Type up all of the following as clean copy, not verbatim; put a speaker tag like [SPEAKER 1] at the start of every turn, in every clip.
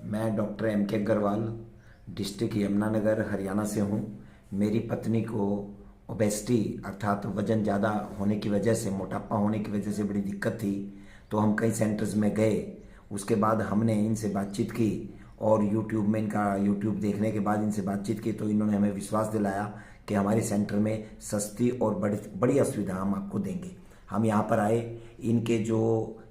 [SPEAKER 1] मैं doctor M.K. Agrawal district Yamunanagar Haryana से हूँ। मेरी पत्नी को ओबेसिटी अर्थात वजन ज़्यादा होने की वजह से, मोटापा होने की वजह से बड़ी दिक्कत थी। तो हम कई सेंटर्स में गए। उसके बाद हमने इनसे बातचीत की और यूट्यूब देखने के बाद इनसे बातचीत की तो इन्होंने हमें विश्वास दिलाया कि हमारे सेंटर में सस्ती और बढ़िया सुविधा हम आपको देंगे। हम यहाँ पर आए। इनके जो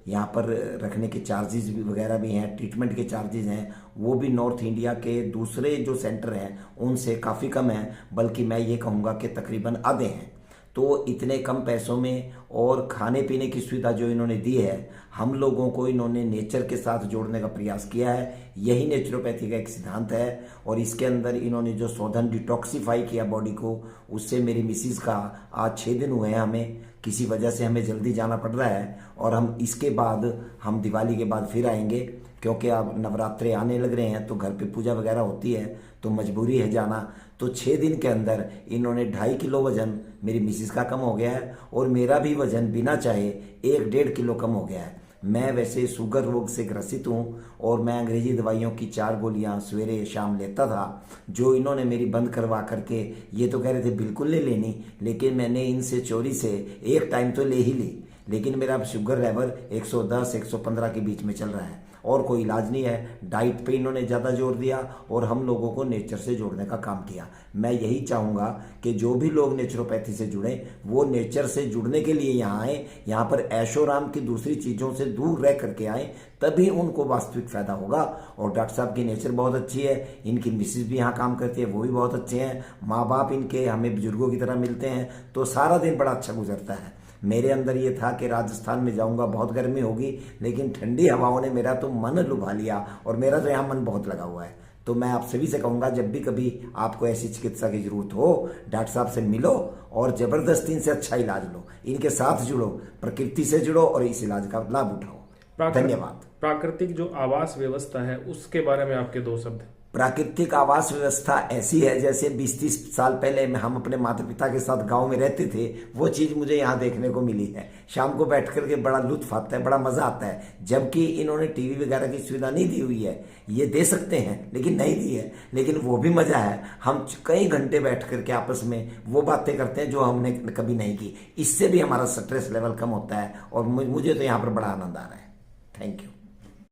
[SPEAKER 1] यहाँ पर रखने के चार्जेस भी वगैरह भी हैं, ट्रीटमेंट के चार्जेस हैं, वो भी नॉर्थ इंडिया के दूसरे जो सेंटर हैं उनसे काफ़ी कम हैं, बल्कि मैं ये कहूँगा कि तकरीबन आधे हैं। तो इतने कम पैसों में और खाने पीने की सुविधा जो इन्होंने दी है, हम लोगों को इन्होंने नेचर के साथ जोड़ने का प्रयास किया है। यही नेचुरोपैथी का एक सिद्धांत है। और इसके अंदर इन्होंने जो शोधन डिटॉक्सिफाई किया बॉडी को, उससे मेरी मिसिज का आज 6 दिन हुए हैं। हमें किसी वजह से हमें जल्दी जाना पड़ रहा है और हम इसके बाद हम दिवाली के बाद फिर आएंगे, क्योंकि अब नवरात्रे आने लग रहे हैं तो घर पे पूजा वगैरह होती है तो मजबूरी है जाना। तो 6 दिन के अंदर इन्होंने 2.5 किलो वजन मेरी मिसिज का कम हो गया है और मेरा भी वजन बिना चाहे 1-1.5 किलो कम हो गया है। मैं वैसे शुगर रोग से ग्रसित हूँ और मैं अंग्रेजी दवाइयों की 4 गोलियाँ सवेरे शाम लेता था, जो इन्होंने मेरी बंद करवा करके, ये तो कह रहे थे बिल्कुल नहीं लेनी, लेकिन मैंने इनसे चोरी से एक टाइम तो ले ही ली। लेकिन मेरा अब शुगर लेवल 110-115 के बीच में चल रहा है और कोई इलाज नहीं है। डाइट पे इन्होंने ज़्यादा जोर दिया और हम लोगों को नेचर से जोड़ने का काम किया। मैं यही चाहूँगा कि जो भी लोग नेचुरोपैथी से जुड़े वो नेचर से जुड़ने के लिए यहाँ आए, यहाँ पर ऐशोराम की दूसरी चीज़ों से दूर रह करके आए, तभी उनको वास्तविक फायदा होगा। और डॉक्टर साहब की नेचर बहुत अच्छी है, इनकी मिसिज भी यहाँ काम करती है, वो भी बहुत अच्छे हैं, माँ बाप इनके हमें बुजुर्गों की तरह मिलते हैं, तो सारा दिन बड़ा अच्छा गुजरता है। मेरे अंदर ये था कि राजस्थान में जाऊंगा, बहुत गर्मी होगी, लेकिन ठंडी हवाओं ने मेरा तो मन लुभा लिया और मेरा तो यहाँ मन बहुत लगा हुआ है। तो मैं आप सभी से कहूँगा, जब भी कभी आपको ऐसी चिकित्सा की जरूरत हो, डॉक्टर साहब से मिलो और जबरदस्ती इनसे अच्छा इलाज लो, इनके साथ जुड़ो, प्रकृति से जुड़ो और इस इलाज का लाभ उठाओ। धन्यवाद।
[SPEAKER 2] प्राकृतिक जो आवास व्यवस्था है उसके बारे में आपके 2 शब्द।
[SPEAKER 1] प्राकृतिक आवास व्यवस्था ऐसी है जैसे 20-30 साल पहले हम अपने माता पिता के साथ गांव में रहते थे, वो चीज़ मुझे यहाँ देखने को मिली है। शाम को बैठ करके बड़ा लुत्फ आता है, बड़ा मज़ा आता है। जबकि इन्होंने टीवी वगैरह की सुविधा नहीं दी हुई है, ये दे सकते हैं लेकिन नहीं दी है, लेकिन वो भी मज़ा है। हम कई घंटे बैठ करके आपस में वो बातें करते हैं जो हमने कभी नहीं की। इससे भी हमारा स्ट्रेस लेवल कम होता है और मुझे तो यहाँ पर बड़ा आनंद आ रहा है। Thank you.